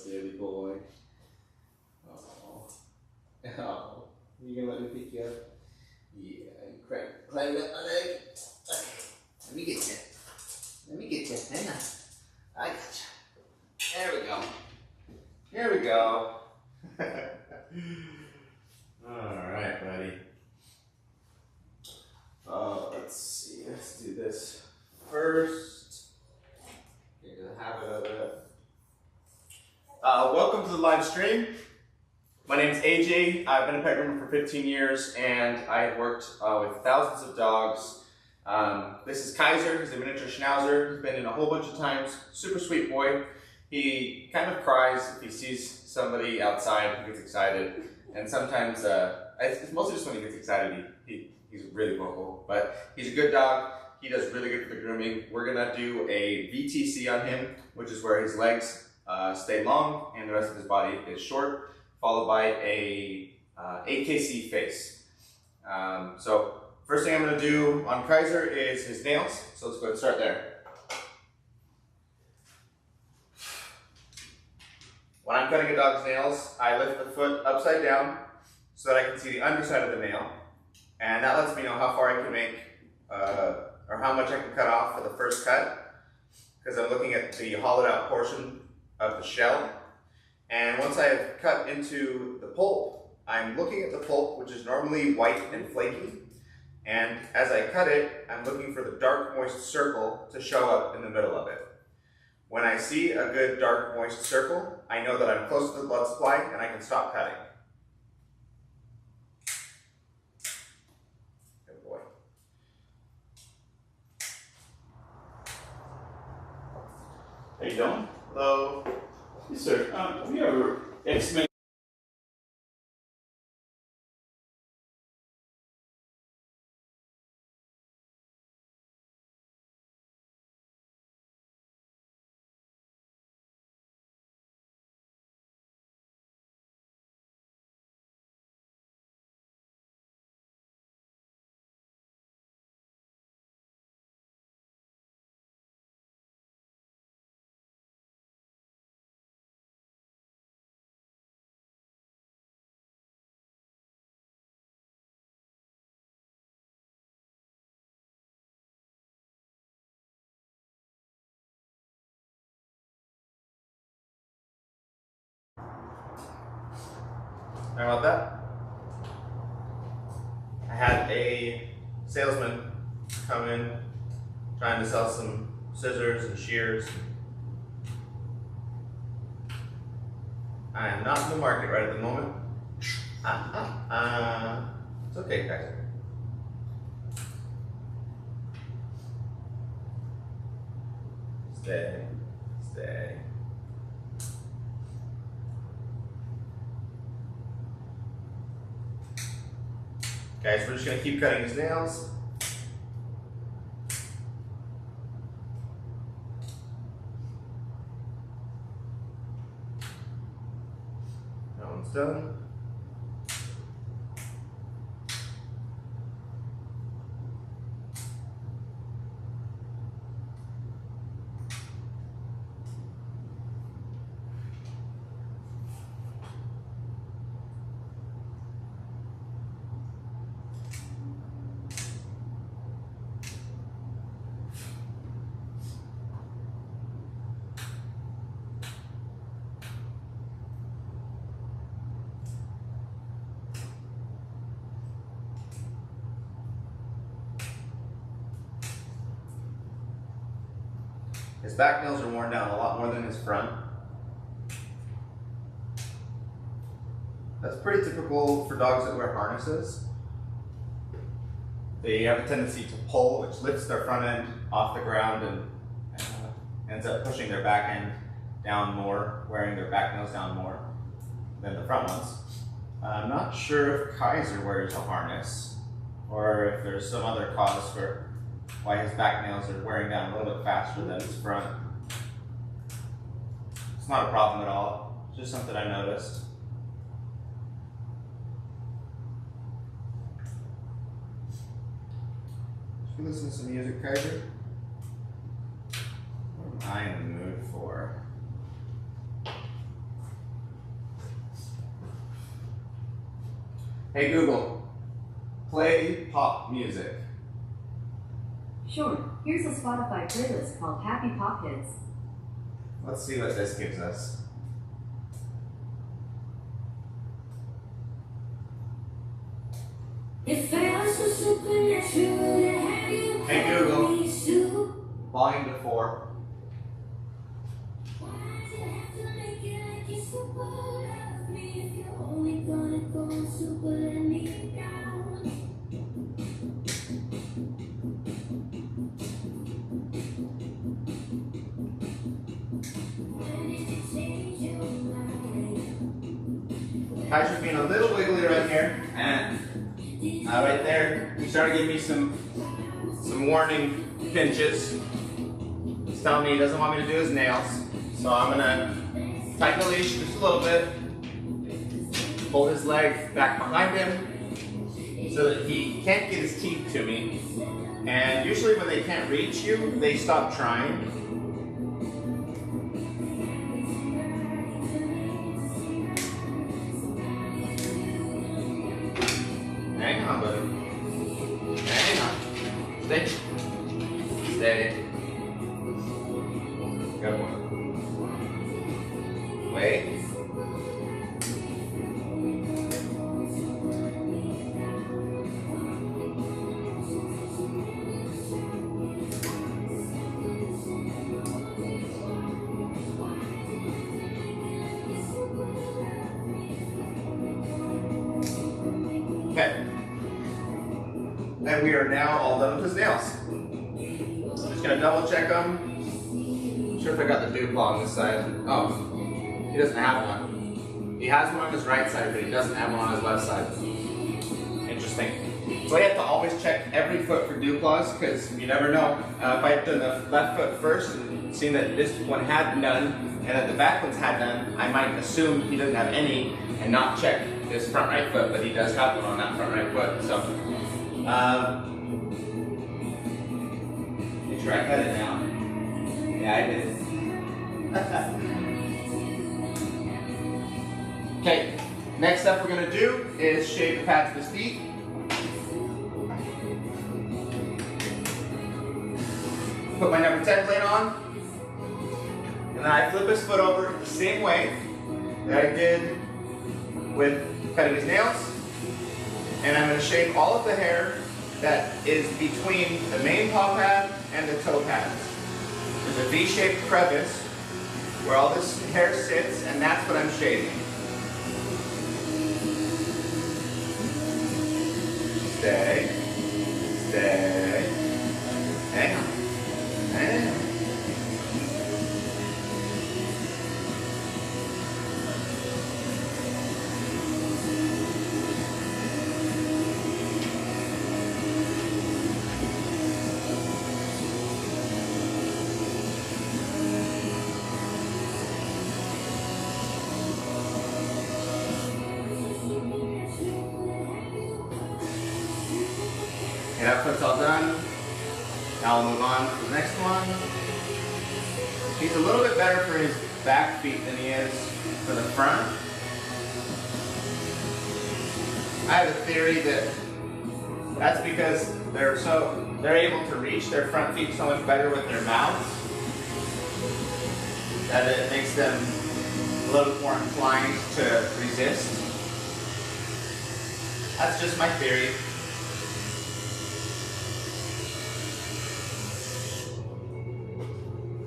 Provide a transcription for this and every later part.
silly boy. Oh. Oh. You gonna let me pick you up? Yeah, climb up my leg. Okay. Let me get you. Let me get you. Hang on. I got you. There we go. Here we go. Alright, buddy. Let's see. Let's do this first. Get to the habit of it. Welcome to the live stream. My name is AJ. I've been a pet groomer for 15 years and I've worked with thousands of dogs. This is Kaizer. He's a miniature Schnauzer. He's been in a whole bunch of times. Super sweet boy. He kind of cries if he sees somebody outside. He gets excited. And sometimes, it's mostly just when he gets excited, he's really vocal. But he's a good dog. He does really good for the grooming. We're gonna do a VTC on him, which is where his legs stay long and the rest of his body is short, followed by a AKC face. So first thing I'm gonna do on Kaizer is his nails. So let's go ahead and start there. When I'm cutting a dog's nails, I lift the foot upside down so that I can see the underside of the nail. And that lets me know how far I can make, or how much I can cut off for the first cut, because I'm looking at the hollowed out portion of the shell. And once I have cut into the pulp, I'm looking at the pulp, which is normally white and flaky. And as I cut it, I'm looking for the dark moist circle to show up in the middle of it. When I see a good dark moist circle, I know that I'm close to the blood supply and I can stop cutting. Good boy. How you doing? Hello. Yes, sir. Have you ever X-Men? How about that? I had a salesman come in trying to sell some scissors and shears. I am not in the market right at the moment. It's okay, Kaizer. Stay, stay. Okay, so we're just gonna keep cutting his nails. That one's done. His back nails are worn down a lot more than his front. That's pretty typical for dogs that wear harnesses. They have a tendency to pull, which lifts their front end off the ground and ends up pushing their back end down more, wearing their back nails down more than the front ones. I'm not sure if Kaizer wears a harness or if there's some other cause for why his back nails are wearing down a little bit faster than his front. It's not a problem at all, it's just something I noticed. Should we listen to some music, Kaizer? What am I in the mood for? Hey Google, play pop music. Sure, here's a Spotify playlist called Happy Pop Hits. Let's see what this gives us. Hey Google, volume to 4. Kaizer's being a little wiggly right here, and right there, he started giving me some warning pinches. He's telling me he doesn't want me to do his nails, so I'm gonna tighten the leash just a little bit, hold his leg back behind him so that he can't get his teeth to me. And usually when they can't reach you, they stop trying. Hang on, buddy. Hang on. Stay. Stay. Good one. Wait. Okay. And we are now all done with his nails. I'm just gonna double check them. Not sure if I got the dupla on this side. Oh, he doesn't have one. He has one on his right side, but he doesn't have one on his left side. Interesting. So I have to always check every foot for duplas because you never know. If I had done the left foot first and seen that this one had none and that the back ones had none, I might assume he doesn't have any and not check this front right foot, but he does have one on that front right foot. So, make sure I cut it now. Yeah, I did. Okay, next up we're gonna do is shave the pads of his feet. Put my number 10 plate on, and then I flip his foot over the same way that I did with cutting his nails, and I'm going to shave all of the hair that is between the main paw pad and the toe pads. There's a V-shaped crevice where all this hair sits, and that's what I'm shaving. Stay. Stay. Hang on. Hang on. Okay, that foot's all done. Now we'll move on to the next one. He's a little bit better for his back feet than he is for the front. I have a theory that that's because they're able to reach their front feet so much better with their mouths that it makes them a little more inclined to resist. That's just my theory.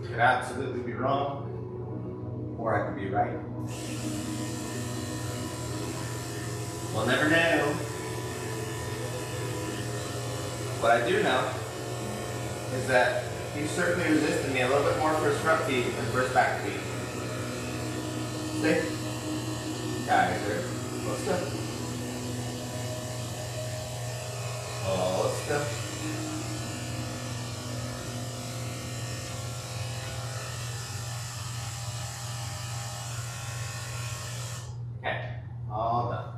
Could absolutely be wrong, or I could be right. We'll never know. What I do know is that he's certainly resisted me a little bit more for his front feet than for his back feet. See? Kaizer. What's up? Oh, what's up? Okay, all done.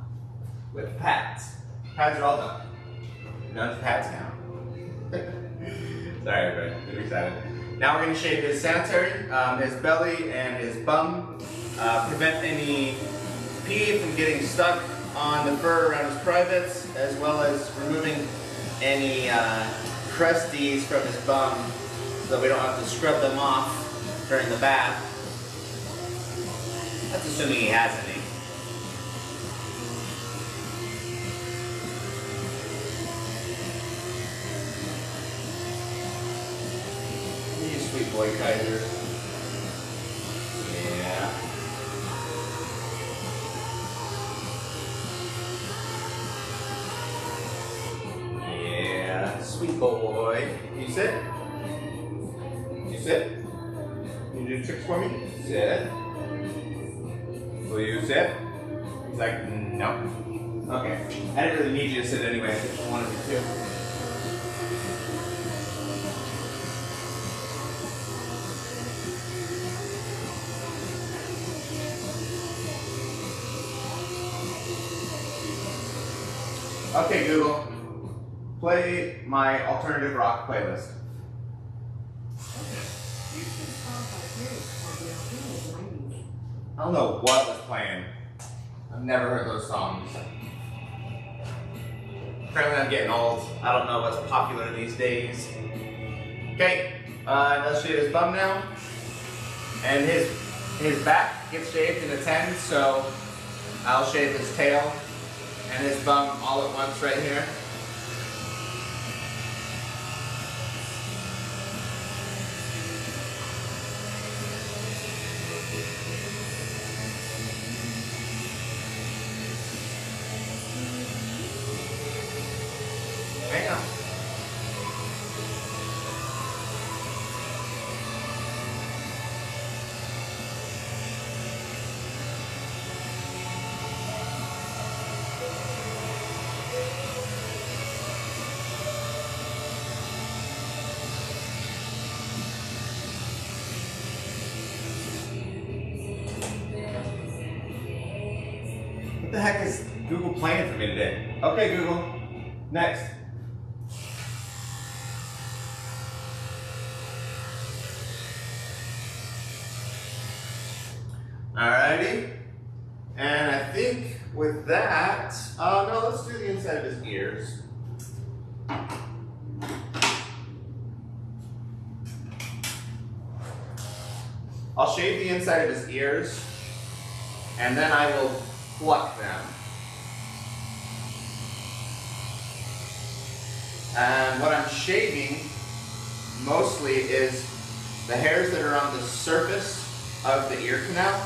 With pads. Pads are all done. Done with pads now. Sorry everybody, I'm excited. Now we're going to shave his sanitary, his belly and his bum. Prevent any pee from getting stuck on the fur around his privates, as well as removing any crusties from his bum so that we don't have to scrub them off during the bath. That's assuming he has any. You sweet boy, Kaizer. Yeah. Yeah, sweet boy. You sit? You sit? You do tricks for me? Sit. Will you sit? He's like, no. Okay. I didn't really need you to sit anyway. I just wanted you to. Okay, Google, play my alternative rock playlist. I don't know what was playing. I've never heard those songs. Apparently I'm getting old. I don't know what's popular these days. Okay, let's shave his bum now. And his back gets shaved in a 10, so I'll shave his tail and his bum all at once right here. Hang on. What the heck is Google playing for me today? Okay, Google. Next. Alrighty. And I think with that, no, let's do the inside of his ears. I'll shave the inside of his ears, and then I will pluck them. And what I'm shaving mostly is the hairs that are on the surface of the ear canal,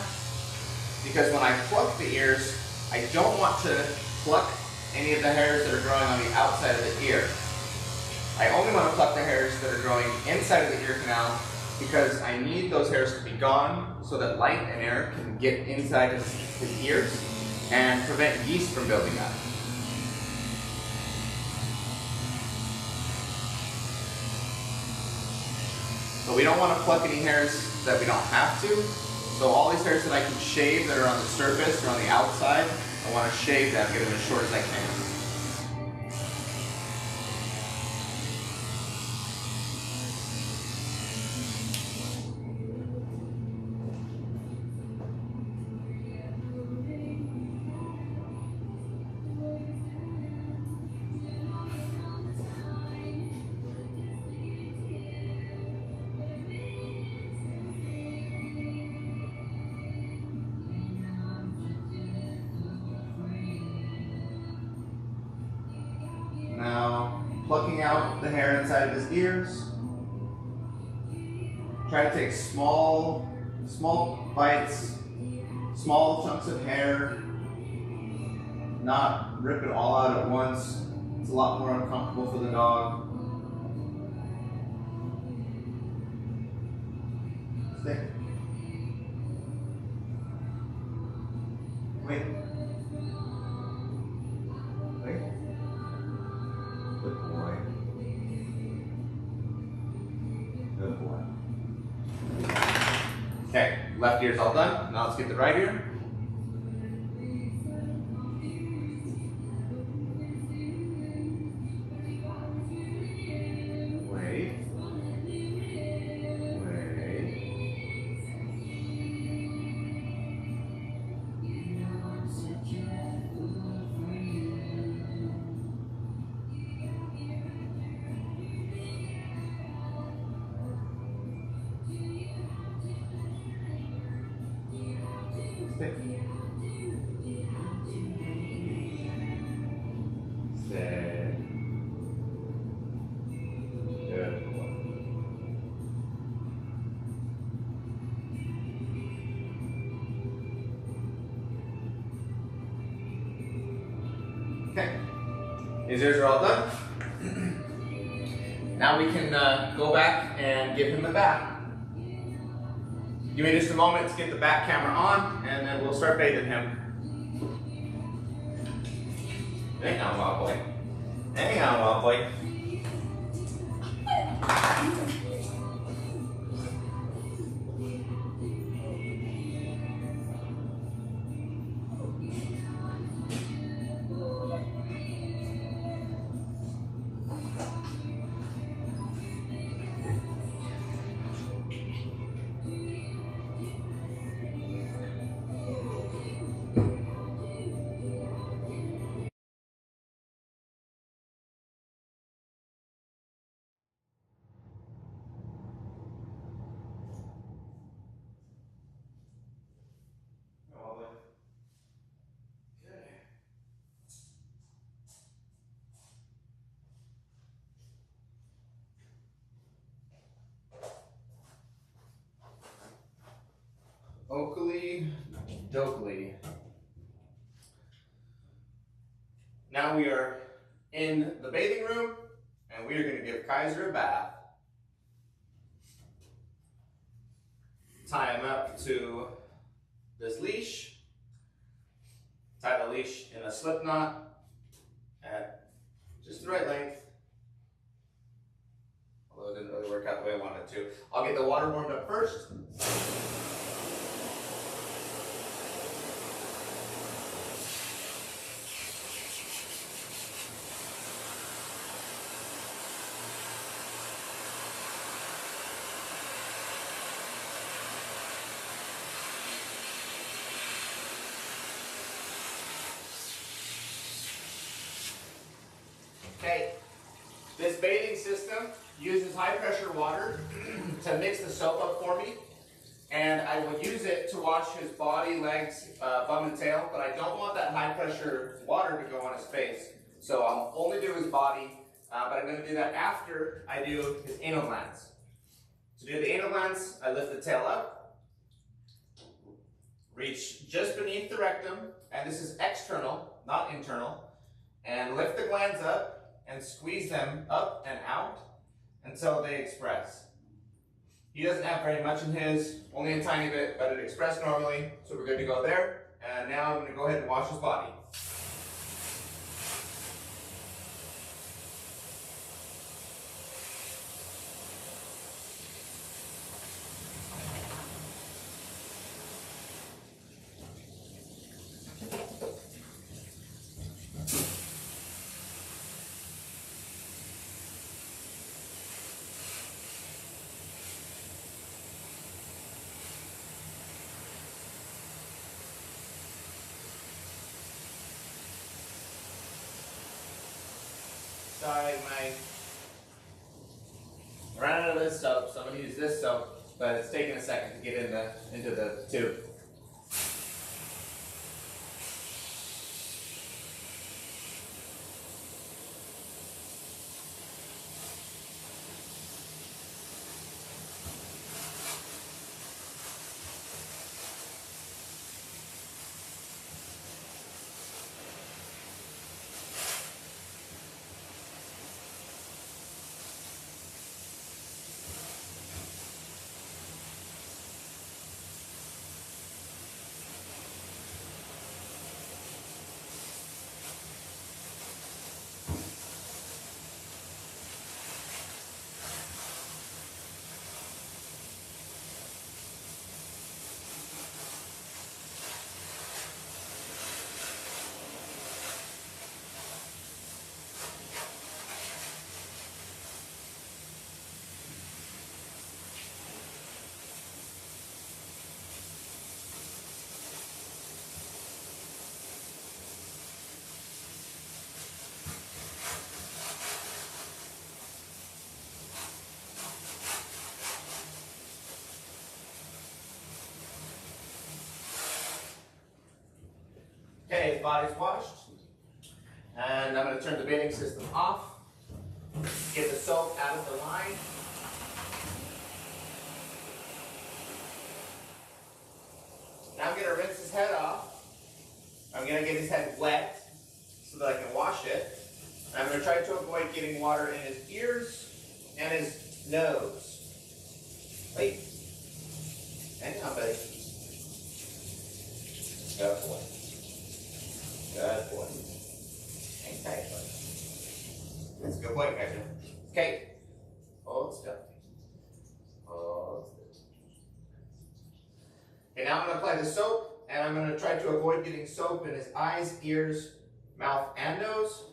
because when I pluck the ears, I don't want to pluck any of the hairs that are growing on the outside of the ear. I only want to pluck the hairs that are growing inside of the ear canal, because I need those hairs to be gone so that light and air can get inside of his ears and prevent yeast from building up. But we don't want to pluck any hairs that we don't have to. So all these hairs that I can shave that are on the surface or on the outside, I want to shave them, get them as short as I can. Now, plucking out the hair inside of his ears. Try to take small bites, small chunks of hair. Not rip it all out at once. It's a lot more uncomfortable for the dog. Stay. Wait. Wait. Good boy. Good boy. Okay, left ear's all done. Now let's get the right ear. Wait. Wait. Sit. Sit. Good boy. Okay. His ears are all done. Now we can go back and give him the bath. Give me just a moment to get the back camera on, and then we'll start bathing him. Hang on, wild boy. Hang on, wild boy. Oakley, Dokley. Now we are in the bathing room, and we are going to give Kaizer a bath. Tie him up to this leash. Tie the leash in a slip knot at just the right length. Although it didn't really work out the way I wanted it to. I'll get the water warmed up first. Okay, this bathing system uses high pressure water to mix the soap up for me, and I will use it to wash his body, legs, bum and tail, but I don't want that high pressure water to go on his face, so I'll only do his body, but I'm going to do that after I do his anal glands. To do the anal glands, I lift the tail up, reach just beneath the rectum, and this is external, not internal, and lift the glands up and squeeze them up and out until they express. He doesn't have very much in his, only a tiny bit, but it expressed normally, so we're good to go there. And now I'm going to go ahead and wash his body. Sorry, I ran out of this soap, so I'm going to use this soap, but it's taking a second to get into the tube. Okay, his body's washed. And I'm going to turn the bathing system off. Get the soap out of the line. Now I'm going to rinse his head off. I'm going to get his head wet so that I can wash it. And I'm going to try to avoid getting water in his ears and his nose. Wait. Hang on, buddy. Good boy. Good boy. Hang tight, buddy. That's a good boy, Kaizer. Okay. Hold still. Hold still. Okay, now I'm going to apply the soap, and I'm going to try to avoid getting soap in his eyes, ears, mouth, and nose.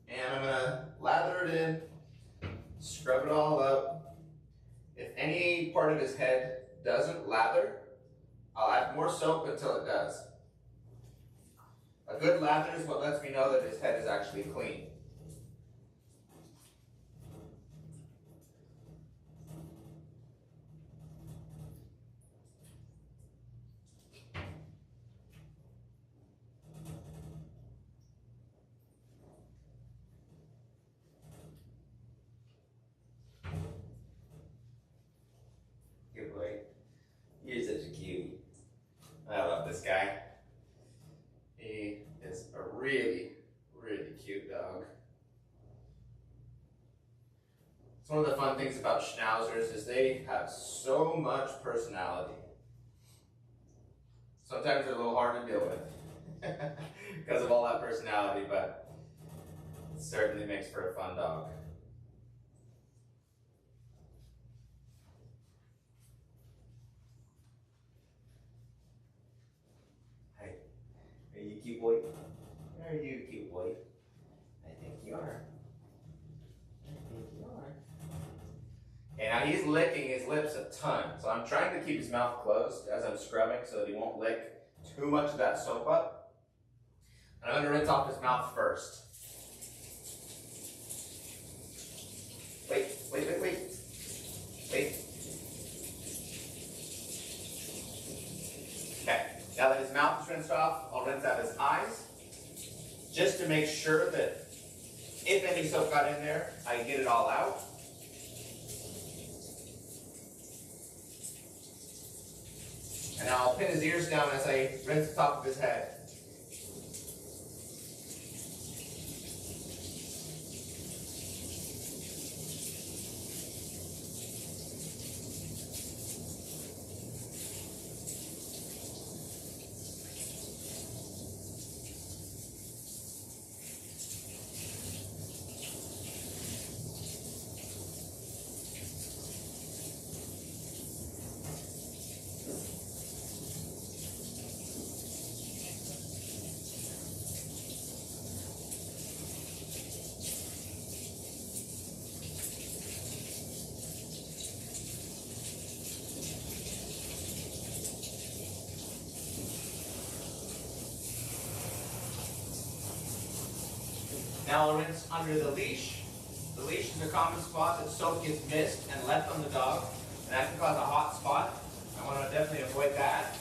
And I'm going to lather it in, scrub it all up. If any part of his head doesn't lather, I'll add more soap until it does. A good lather is what lets me know that his head is actually clean. Good boy. You're such a cutie. I love this guy. He is a really, really cute dog. It's one of the fun things about Schnauzers is they have so much personality. Sometimes they're a little hard to deal with because of all that personality, but it certainly makes for a fun dog. Are you cute boy? Are you cute boy? I think you are. I think you are. Okay, now he's licking his lips a ton, so I'm trying to keep his mouth closed as I'm scrubbing so that he won't lick too much of that soap up. And I'm going to rinse off his mouth first. Wait. Okay, now that his mouth is rinsed off, I'll rinse out his eyes, just to make sure that if any soap got in there, I get it all out. And now I'll pin his ears down as I rinse the top of his head. Now I'll rinse under the leash. The leash is a common spot that soap gets missed and left on the dog, and that can cause a hot spot. I want to definitely avoid that.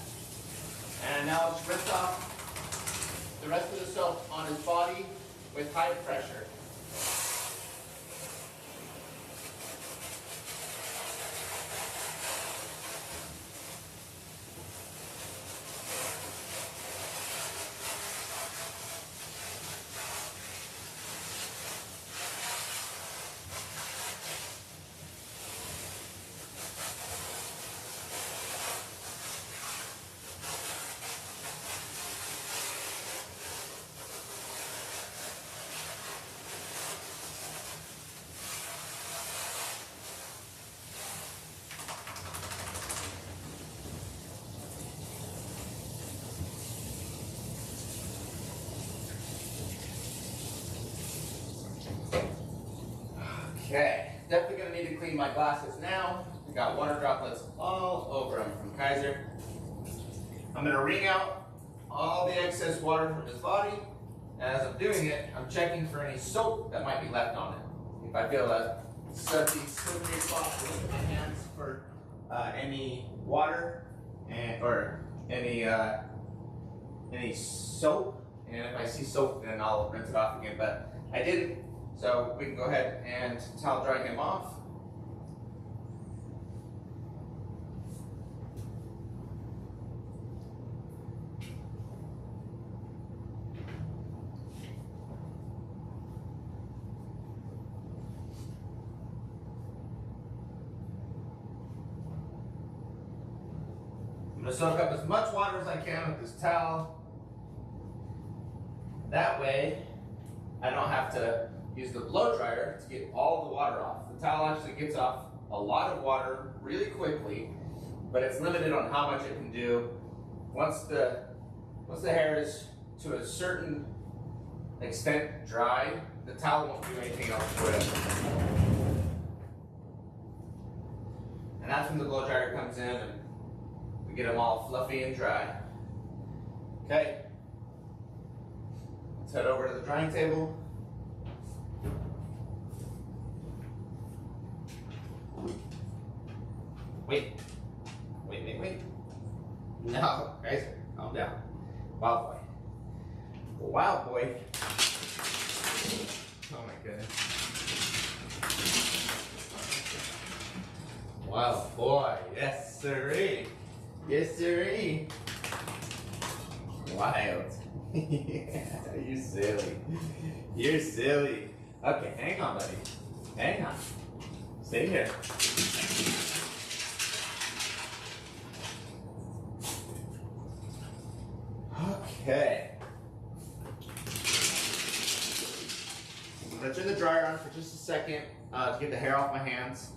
And now I'll just rinse off the rest of the soap on his body with high pressure. Okay, definitely gonna need to clean my glasses now. I got water droplets all over them from Kaizer. I'm gonna wring out all the excess water from his body. And as I'm doing it, I'm checking for any soap that might be left on it. If I feel a slippery spot with my hands for any water or any any soap, and if I see soap, then I'll rinse it off again, but I didn't, so we can go ahead and towel dry him off. I'm going to soak up as much water as I can with this towel. That way, I don't have to use the blow dryer to get all the water off. The towel actually gets off a lot of water really quickly, but it's limited on how much it can do. Once the hair is to a certain extent dry, the towel won't do anything else for it. And that's when the blow dryer comes in and we get them all fluffy and dry. Okay. Let's head over to the drying table. Wait. No, Kaizer, calm down. Wild boy. Wild boy. Oh my goodness. Wild boy. Yes, sirree. Yes, sirree. Wild. You're silly. You're silly. Okay, hang on, buddy. Hang on. Stay here. Okay. I'm gonna turn the dryer on for just a second to get the hair off my hands.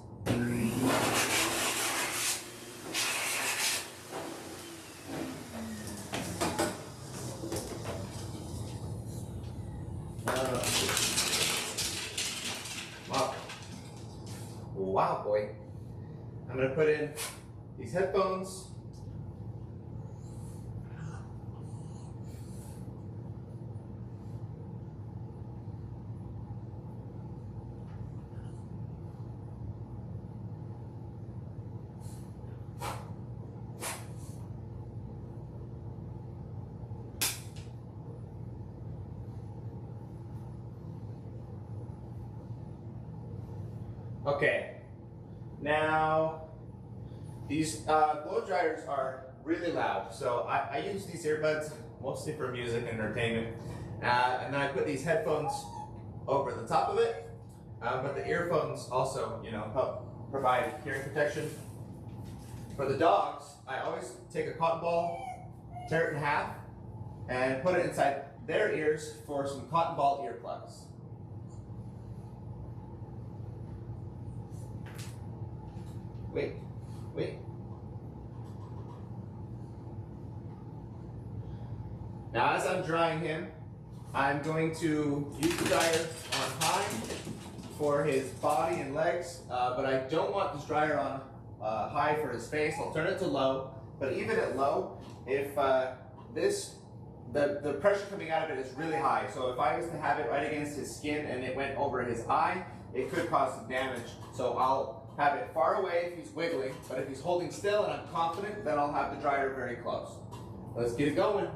Wow, boy. I'm gonna put in these headphones. Okay, now these blow dryers are really loud, so I use these earbuds mostly for music and entertainment, and then I put these headphones over the top of it, but the earphones also, help provide hearing protection. For the dogs, I always take a cotton ball, tear it in half, and put it inside their ears for some cotton ball earplugs. Wait. Now as I'm drying him, I'm going to use the dryer on high for his body and legs, but I don't want this dryer on high for his face. I'll turn it to low, but even at low, if the pressure coming out of it is really high, so if I was to have it right against his skin and it went over his eye, it could cause some damage. So I'll have it far away if he's wiggling, but if he's holding still and I'm confident, then I'll have the dryer very close. Let's get it going.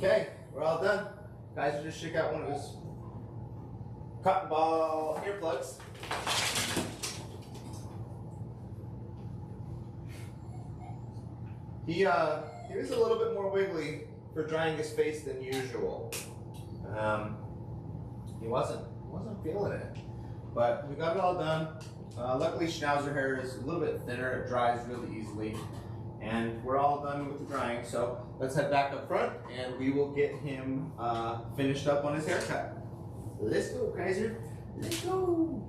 Okay, we're all done. Kaizer just shook out one of his cotton ball earplugs. He was a little bit more wiggly for drying his face than usual. He wasn't feeling it, but we got it all done. Luckily, Schnauzer hair is a little bit thinner; it dries really easily, and we're all done with the drying. So let's head back up front, and we will get him finished up on his haircut. Let's go, Kaizer. Let's go.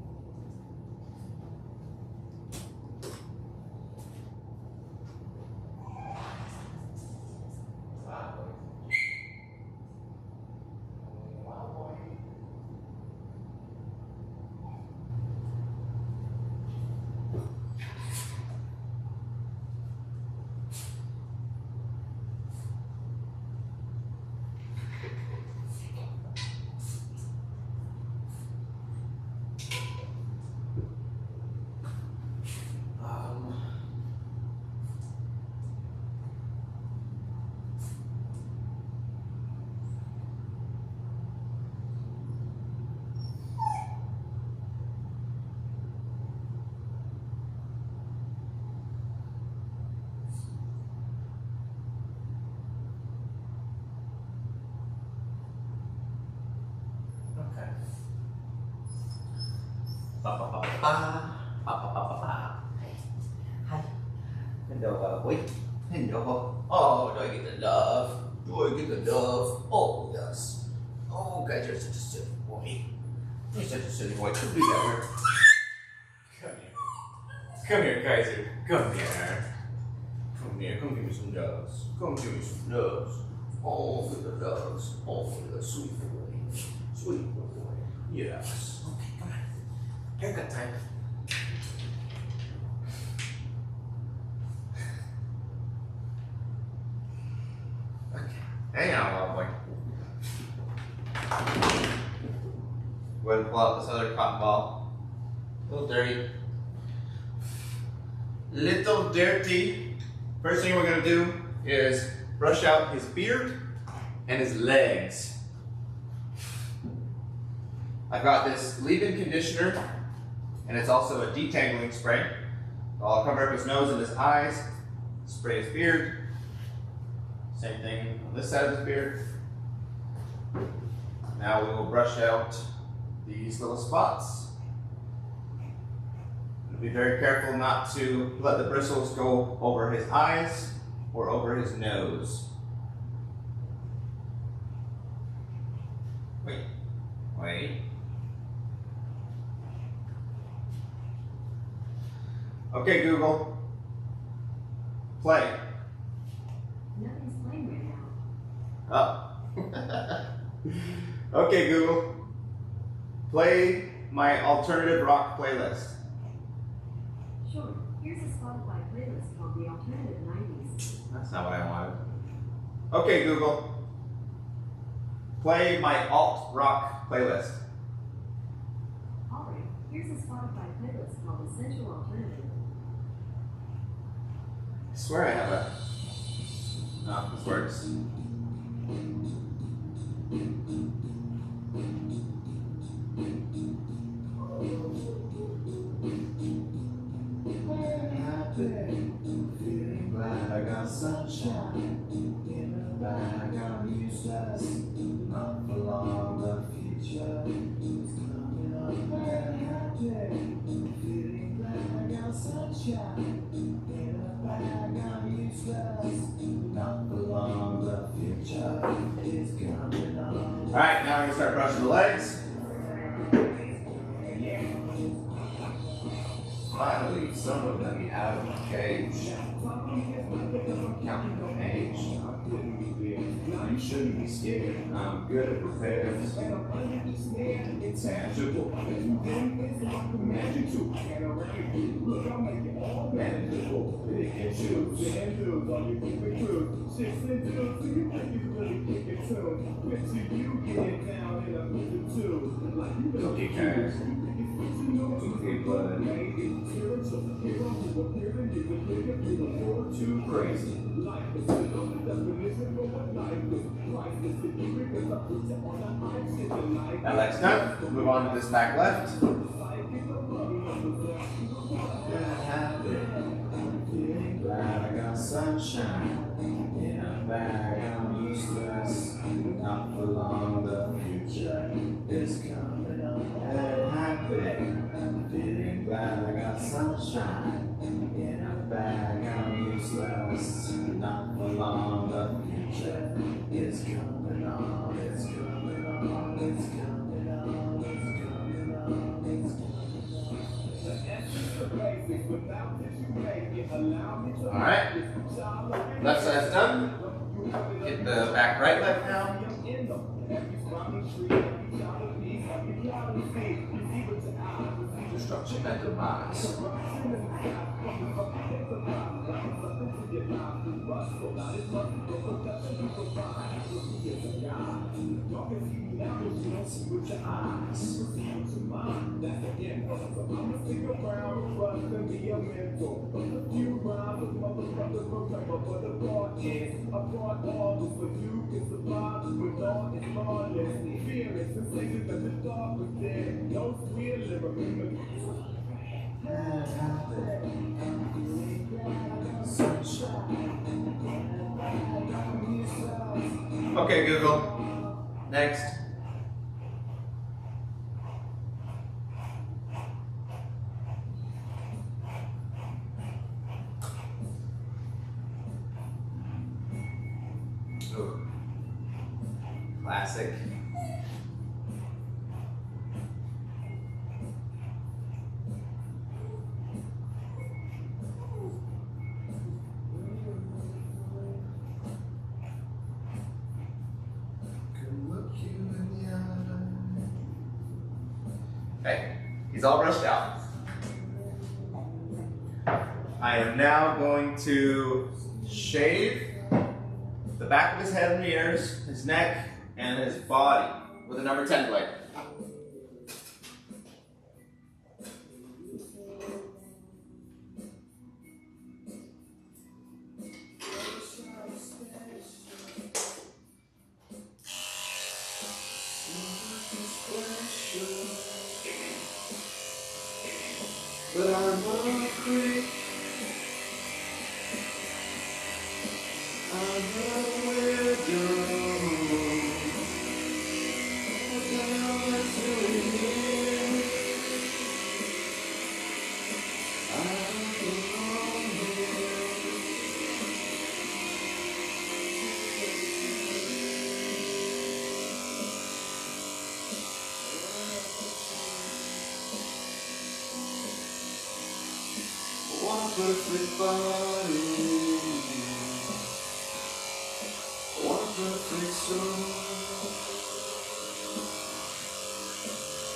Hi. Hello, boy. Hello. Oh, do I get the love? Do I get the love? Oh, yes. Oh, guys, you're such a silly boy. You're such a silly boy. Come here. Come here. Come here, Kaizer. Come here. Come here. Come give me some loves. Come give me some loves. Oh, for the loves. Oh, for the sweet boy. Sweet boy. Yes. Okay, come on. Haircut time. Okay. Hang on, little boy. Go ahead and pull out this other cotton ball. A little dirty. Little dirty. First thing we're gonna do is brush out his beard and his legs. I've got this leave-in conditioner, and it's also a detangling spray. I'll cover up his nose and his eyes, spray his beard. Same thing on this side of his beard. Now we will brush out these little spots. Be very careful not to let the bristles go over his eyes or over his nose. Wait. Okay, Google. Play. Nothing's playing right now. Oh. Okay, Google. Play my alternative rock playlist. Sure. Here's a Spotify playlist called The Alternative 90s. That's not what I wanted. Okay, Google. Play my alt rock playlist. Alright, here's a Spotify playlist called Essential Alternative. I swear I have it. No, this works. Feeling glad I got sunshine in the bag. I'm useless, not for long. The future is coming up. Very happy. Feeling glad I got sunshine in the bag. I'm useless, not for long. The future is coming up. All right, now we're gonna start brushing the legs. Finally, someone let me out of my cage. Counting the age. You shouldn't be scared. I'm good at repairs. Intangible. Magical. Manageable. Pick and choose. Cookie cars. Cookie blood. too crazy. That leg's done. We'll move on to this back left. Feeling glad I got sunshine in a bag. I'm useless, not for long. The future is coming on. And happy, feeling glad I got sunshine in a bag. I'm useless, not for long. The future is coming on. It's coming on. It's coming on. It's coming on. It's coming on. Alright, left side's done. Get the back right leg now. Structure back to box. Okay, Google. Next. Ooh. Classic. Okay, he's all brushed out. I am now going to shave the back of his head and ears, his neck, and his body with a number 10 blade. But I'm hungry. I'm a widow. What the hell am I doing here? I don't belong here. One perfect body, one perfect soul.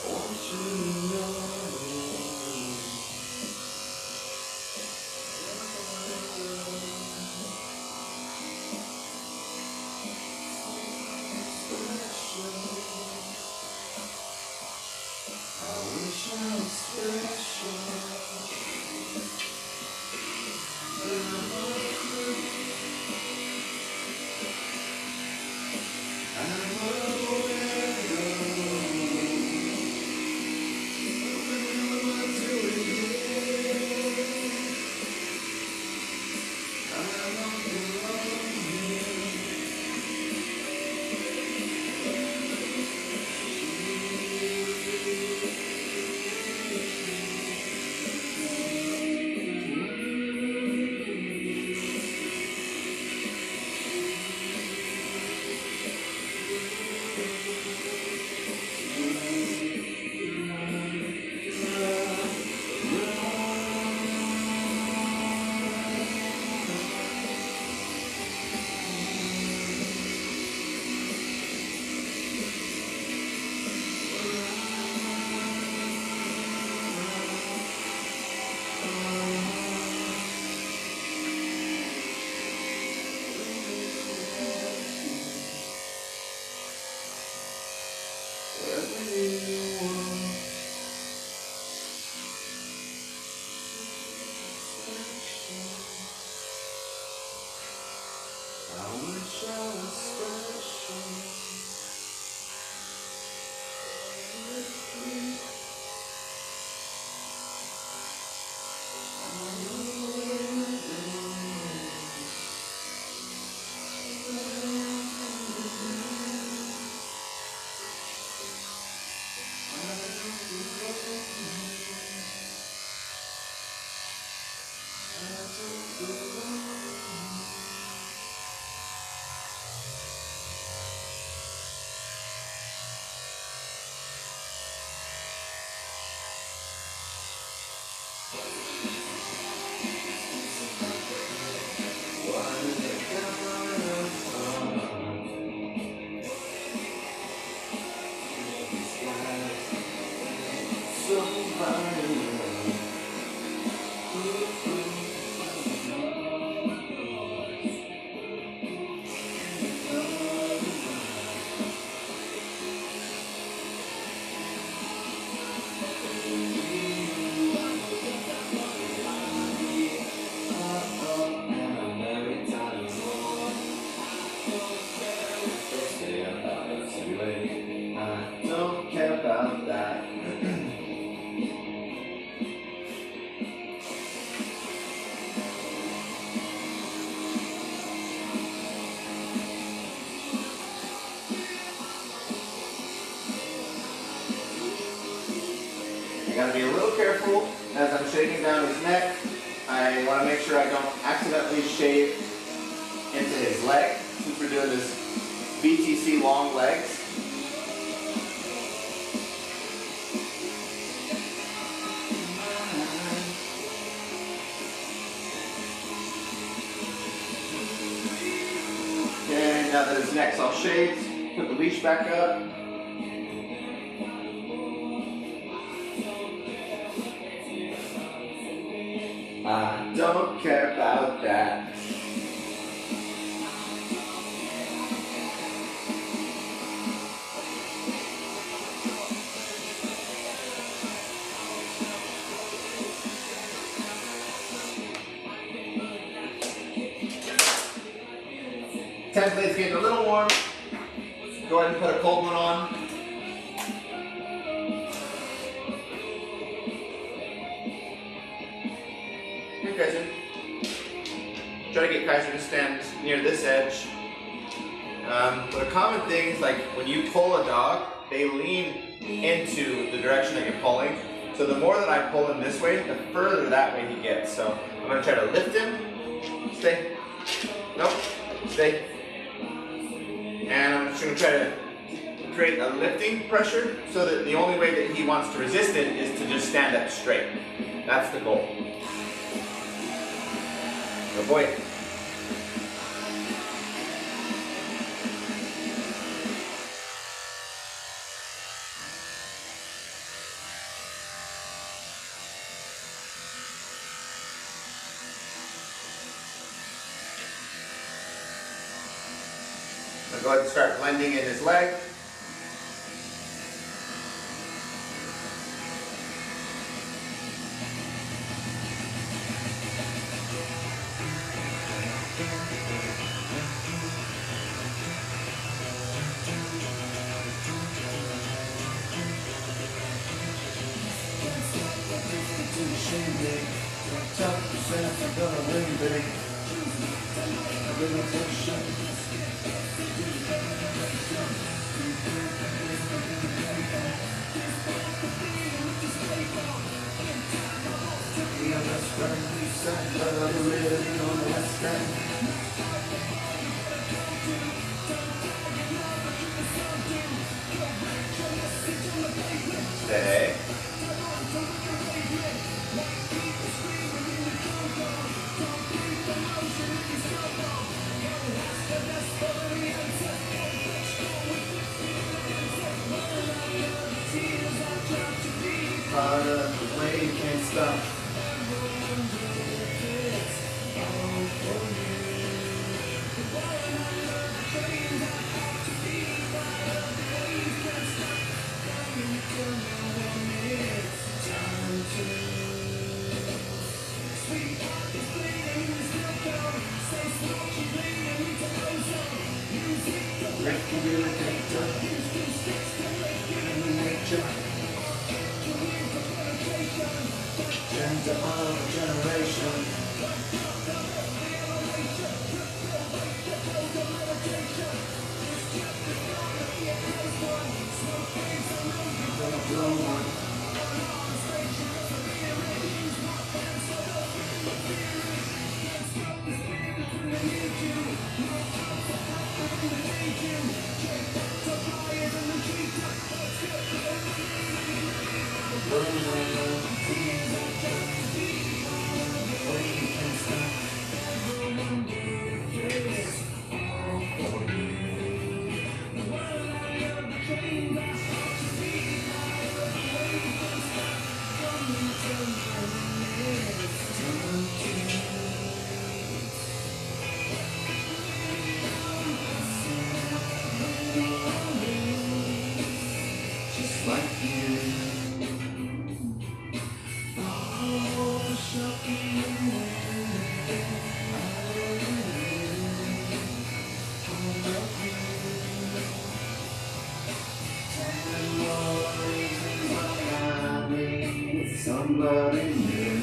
Want you to know I wish I was special. I Don't care about that. I gotta be a little careful as I'm shaving down his neck. I want to make sure I don't accidentally shave into his leg since we're doing this BTC long legs. Okay, now that his neck's all shaved, put the leash back up. I don't care about that. Template's getting a little warm. Go ahead and put a cold one on. Here, Kaizer. Try to get Kaizer to stand near this edge. But a common thing is like when you pull a dog, they lean into the direction that you're pulling. So the more that I pull him this way, the further that way he gets. So I'm going to try to lift him. Stay. Nope. Stay. And I'm just going to try to create a lifting pressure so that the only way that he wants to resist it is to just stand up straight. That's the goal. Good boy. I'll go ahead and start blending in his leg. Stay. Part of the way you can't stop. I'm loving you,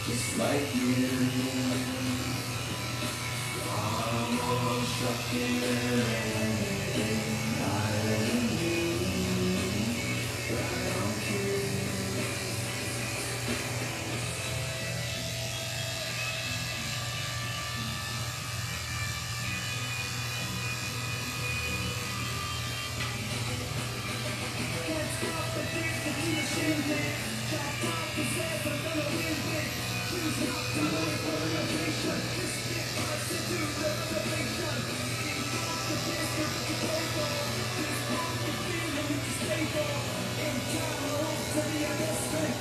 just like you. Almost shocking everything I need. I don't care.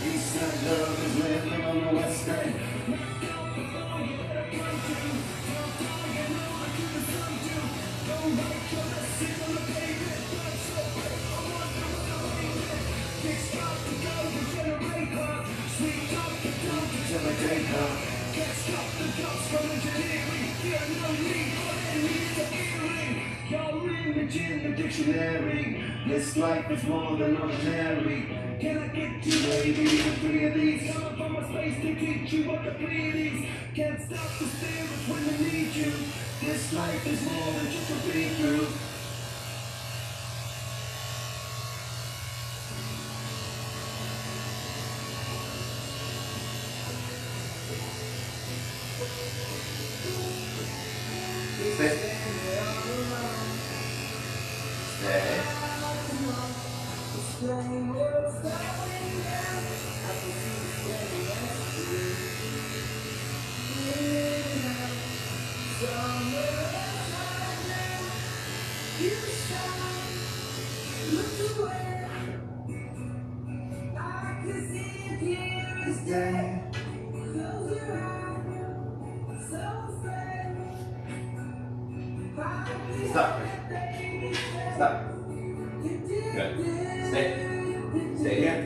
Eastside love is living on the west end. In the dictionary, this life is more than ordinary. Can I get you, baby, the three of these? Coming from a space to teach you what the please. Can't stop the spirits when they need you. This life is more than just a beat through. Stay. Stay. Stop. Stop. Good. Stay. Stay here.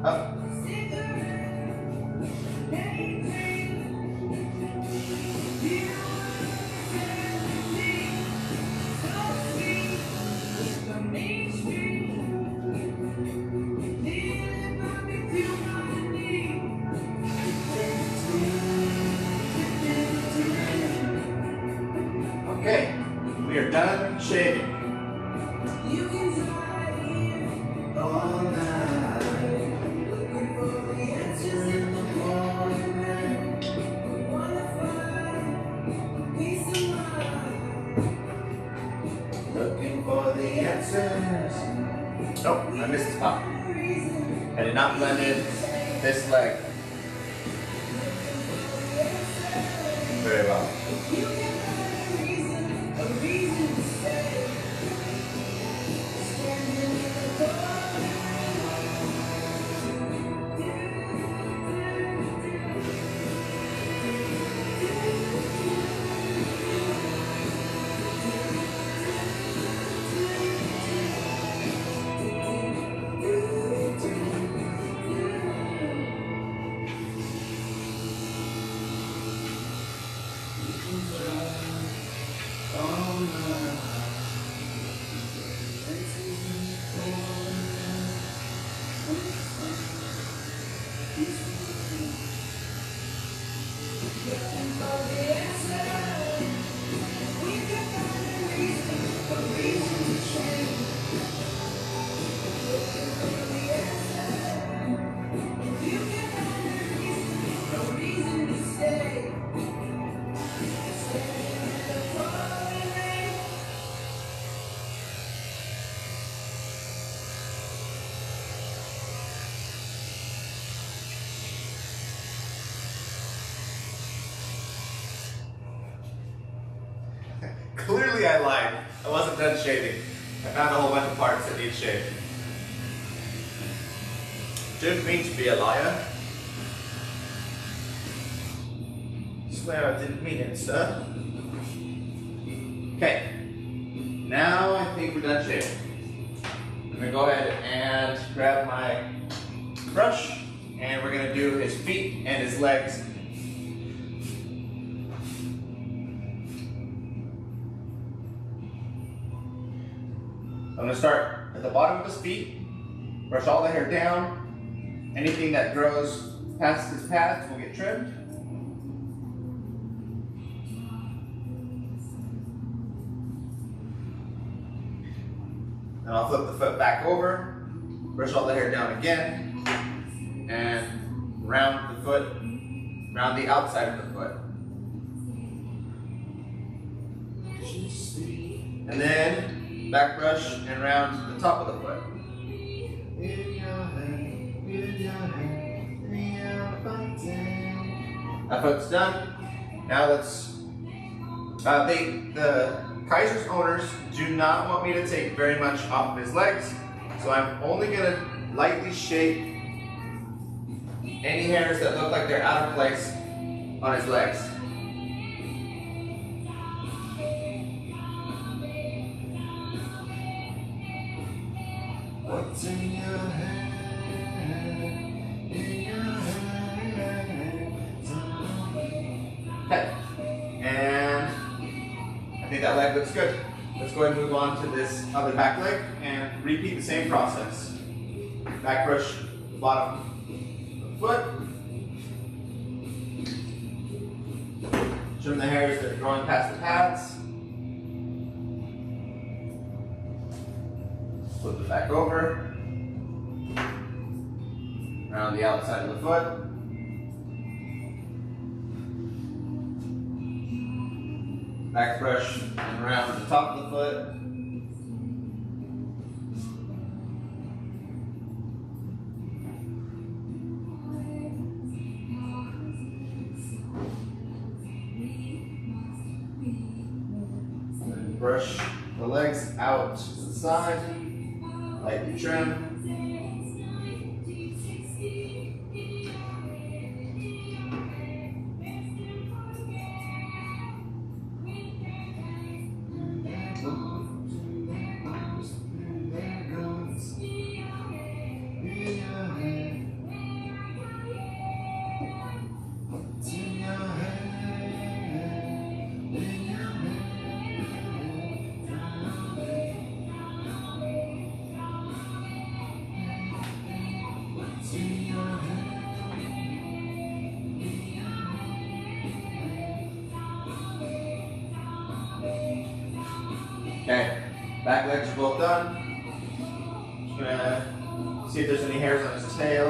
Up. Okay, we are done shaving. You can drive here all night, looking for the answers in the morning. Wanna find peace of mind, looking for the answers. Oh, I missed a spot. I did not blend in this leg very well. You can find a reason to stay. Standing in the corner. done shaving. I found a whole bunch of parts that need shaved. Didn't mean to be a liar. Swear I didn't mean it, sir. Okay. Now I think we're done shaving. I'm gonna go ahead and grab my brush, and we're gonna do his feet and his legs. I'm gonna start at the bottom of his feet, brush all the hair down. Anything that grows past his pads will get trimmed. And I'll flip the foot back over, brush all the hair down again, and round the foot, round the outside of the foot. And then back brush and round the top of the foot. That foot's done. Now let's, the Kaizer's owners do not want me to take very much off of his legs, so I'm only gonna lightly shape any hairs that look like they're out of place on his legs. What's in your hand? In your hand. Okay. And I think that leg looks good. Let's go ahead and move on to this other back leg and repeat the same process. Back brush the bottom of the foot. Trim the hairs that are growing past the pads. Flip it back over. Around the outside of the foot. Back brush and around the top of the foot. And brush the legs out to the side, lightly trim. Okay, back legs are both done. Just gonna see if there's any hairs on his tail.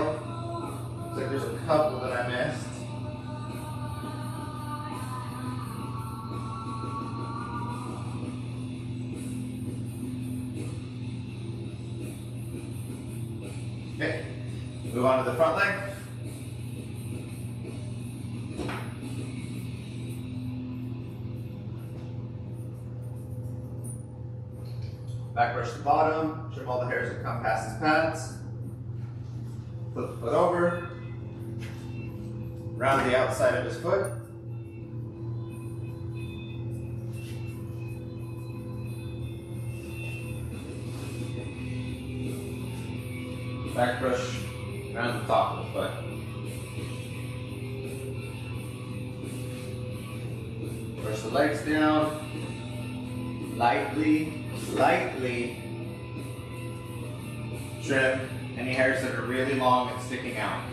Looks like there's a couple that I missed. Okay, move on to the front leg. Back brush the bottom, trim all the hairs that come past his pads. Flip the foot over. Round the outside of his foot. Back brush around the top of the foot. Brush the legs down. Lightly trim any hairs that are really long and sticking out.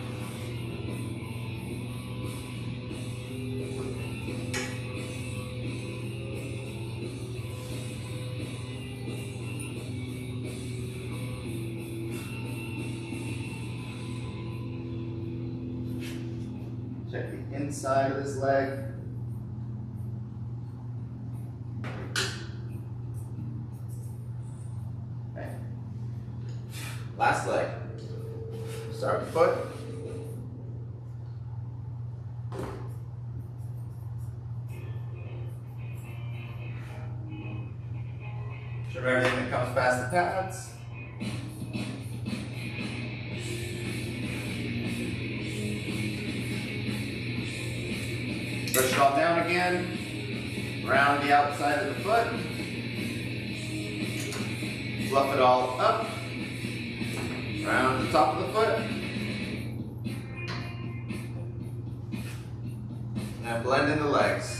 Check the inside of this leg. Okay. Last leg. Start with the foot. Trim everything that comes past the pads. Brush it all down again, around the outside of the foot. Fluff it all up, around the top of the foot. And blend in the legs.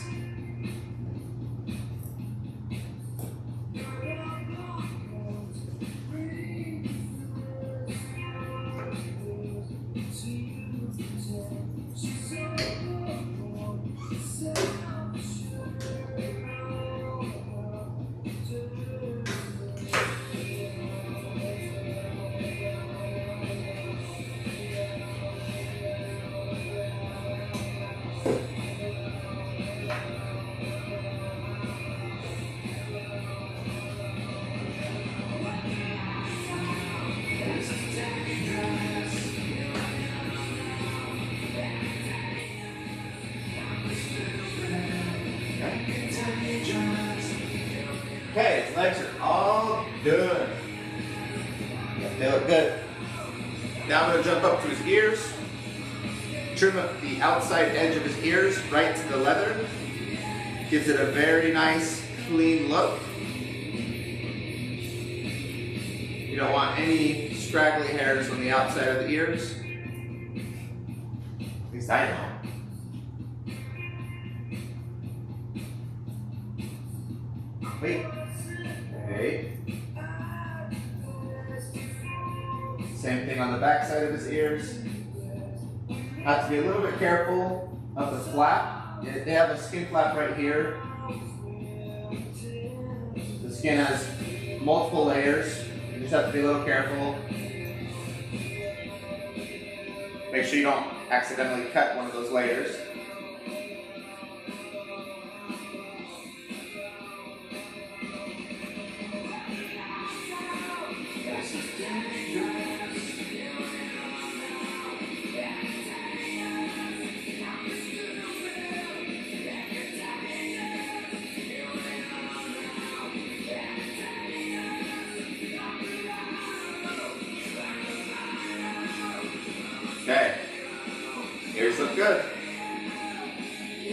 Okay, his legs are all done. They look good. Now I'm going to jump up to his ears, trim up the outside edge of his ears right to the leather. Gives it a very nice, clean look. You don't want any scraggly hairs on the outside of the ears. At least I don't. Wait. Okay. Same thing on the back side of his ears. Have to be a little bit careful of the flap. They have a skin flap right here. The skin has multiple layers. You just have to be a little careful. Make sure you don't accidentally cut one of those layers. Okay, ears look good.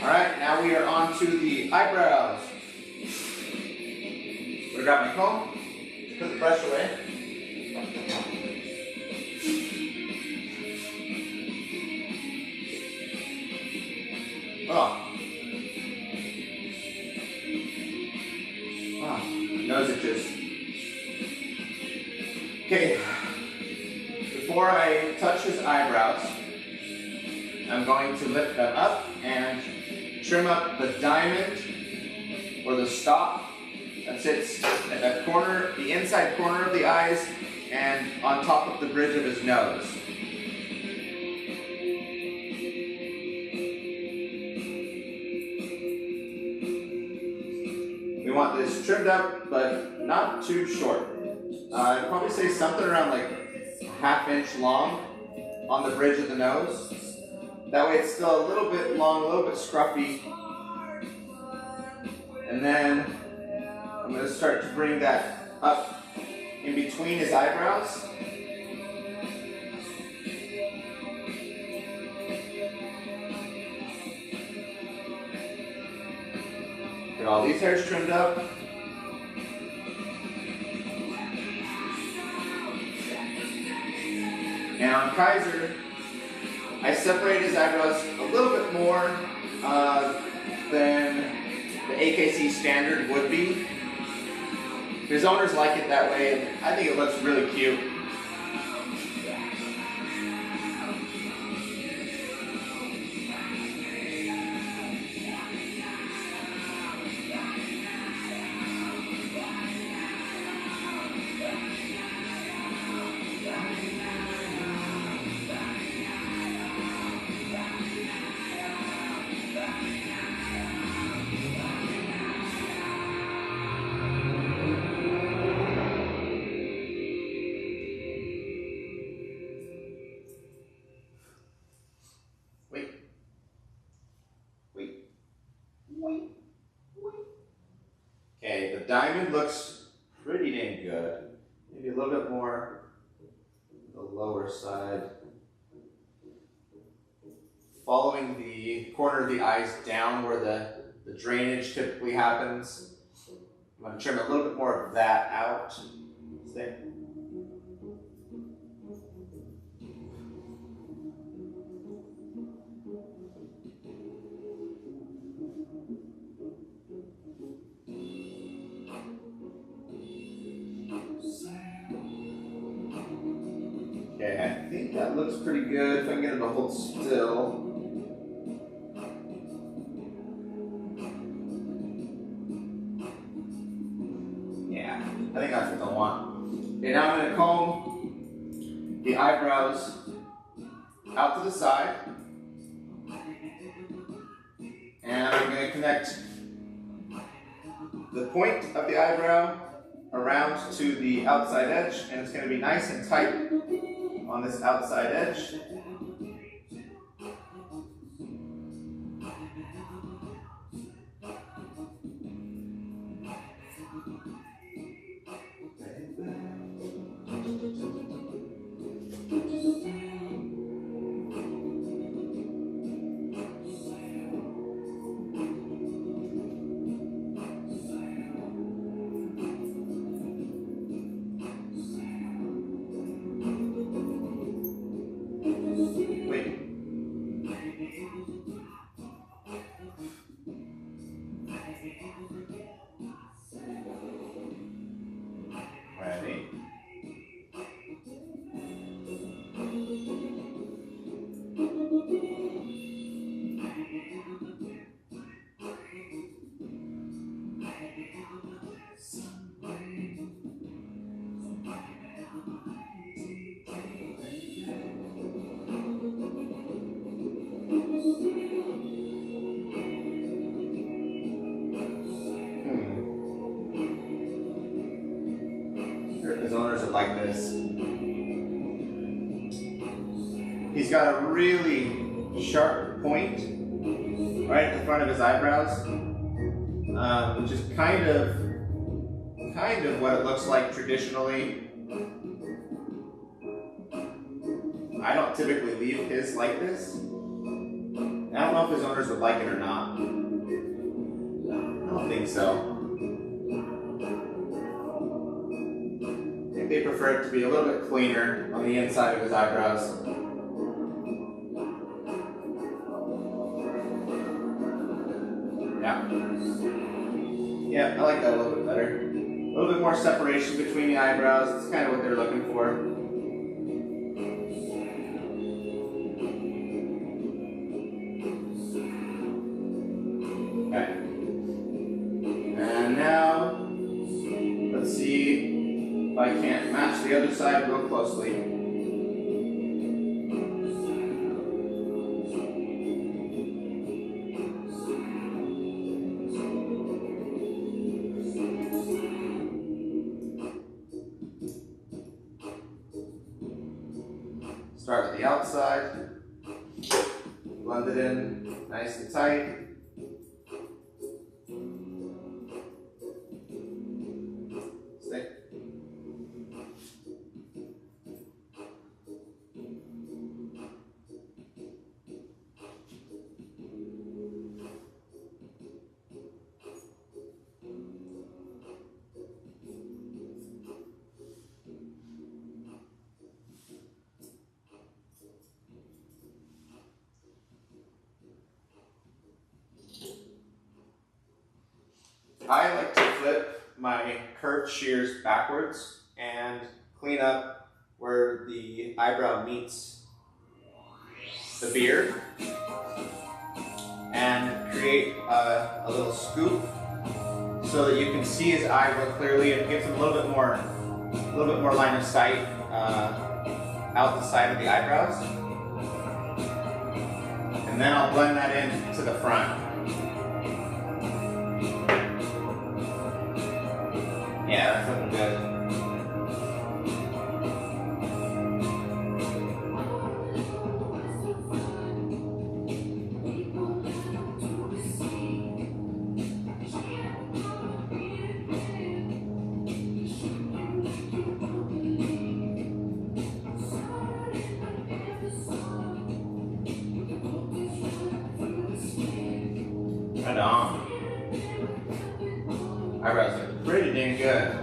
All right, now we are on to the eyebrows. I'm gonna grab my comb, put the brush away. Nose itches. Okay. Before I touch his eyebrows, I'm going to lift them up and trim up the diamond or the stop that sits at that corner, the inside corner of the eyes, and on top of the bridge of his nose. We want this trimmed up, but not too short. I'd probably say something around like ½ inch long on the bridge of the nose. That way it's still a little bit long, a little bit scruffy. And then I'm going to start to bring that up in between his eyebrows. Get all these hairs trimmed up. And on Kaizer, I separate his eyebrows a little bit more than the AKC standard would be. His owners like it that way, and I think it looks really cute. Okay, the diamond looks pretty little bit more the lower side. Following the corner of the eyes down where the drainage typically happens. I'm going to trim a little bit more of that out. Stay. Okay, I think that looks pretty good. If I can get it to hold still. Yeah, I think that's what I want. Okay, now I'm going to comb the eyebrows out to the side. And I'm going to connect the point of the eyebrow around to the outside edge, and it's going to be nice and tight on this outside edge. Ready? His owners are like this. He's got a really sharp point right at the front of his eyebrows, which is kind of what it looks like traditionally. I don't typically leave his like this. I don't know if his owners would like it or not. I don't think so. They prefer it to be a little bit cleaner on the inside of his eyebrows. Yeah, I like that a little bit better. A little bit more separation between the eyebrows. That's kind of what they're looking for. Okay. And now, let's see if I can't match the other side real closely. Start with the outside, blend it in nice and tight. Stay. I like to flip my curved shears backwards and clean up where the eyebrow meets the beard and create a little scoop so that you can see his eye real clearly. It gives him a little bit more line of sight out the side of the eyebrows. And then I'll blend that in to the front. Yeah, that's looking good. Right on. Eyebrows look pretty dang good.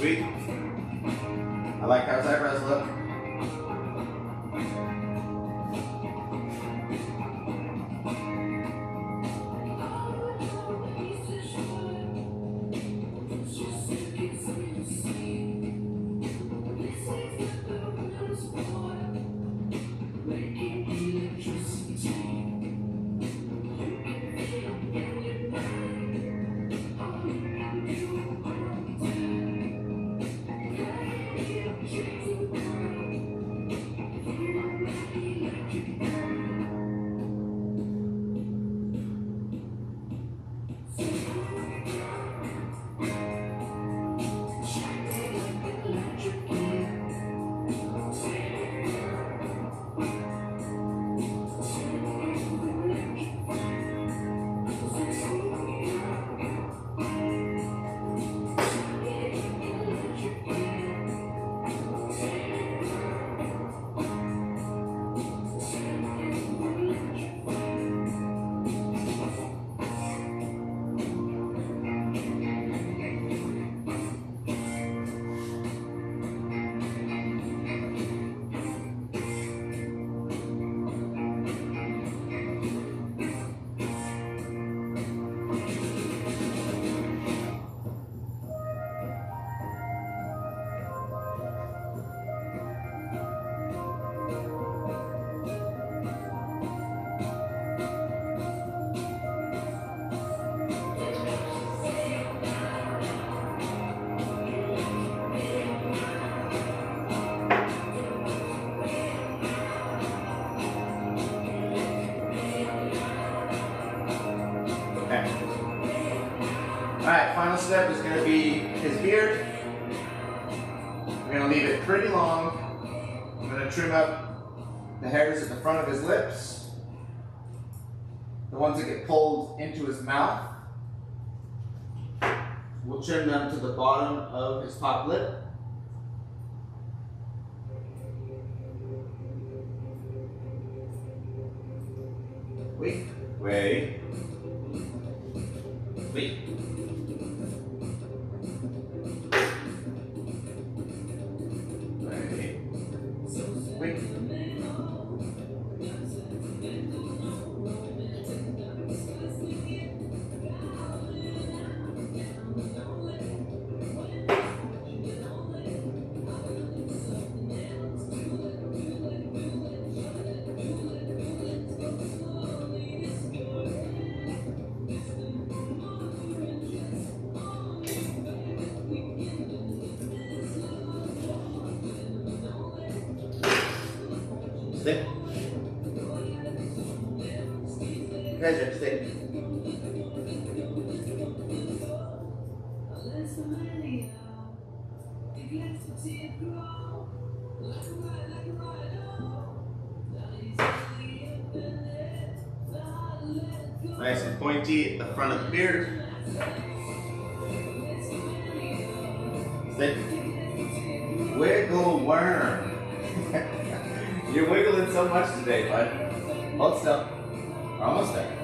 Sweet. I like how his eyebrows look. Alright, final step is going to be his beard. We're going to leave it pretty long. I'm going to trim up the hairs at the front of his lips, the ones that get pulled into his mouth. We'll trim them to the bottom of his top lip. Wait. Wait. Wait. Wait. Stick. Kaizer, stick. Nice and pointy at the front of the beard. Stick. Wiggle worm. You're wiggling so much today, bud. Hold still. We're almost there.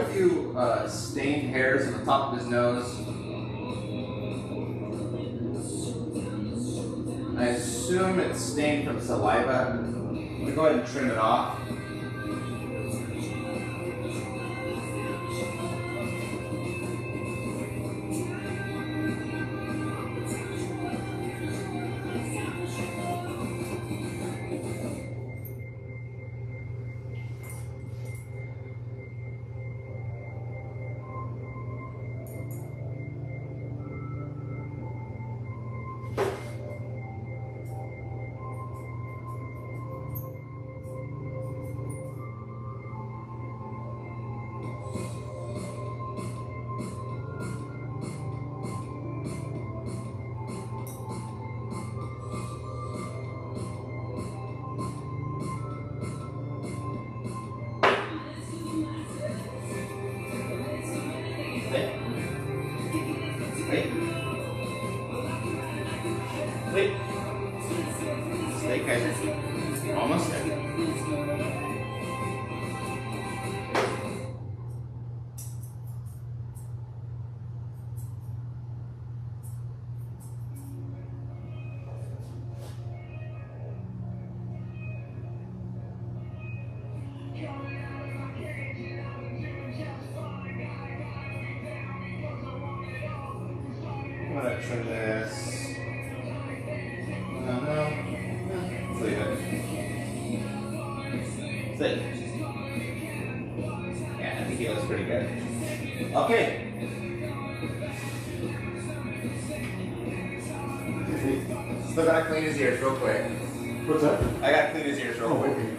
a few stained hairs on the top of his nose. I assume it's stained from saliva. I'm gonna go ahead and trim it off. Wait. Stay, Kaizer. Almost there. I'm gonna trim this. No. Let's leave it. See? Yeah, I think he looks pretty good. Okay. Still gotta clean his ears real quick. What's that? I gotta clean his ears real quick. Okay.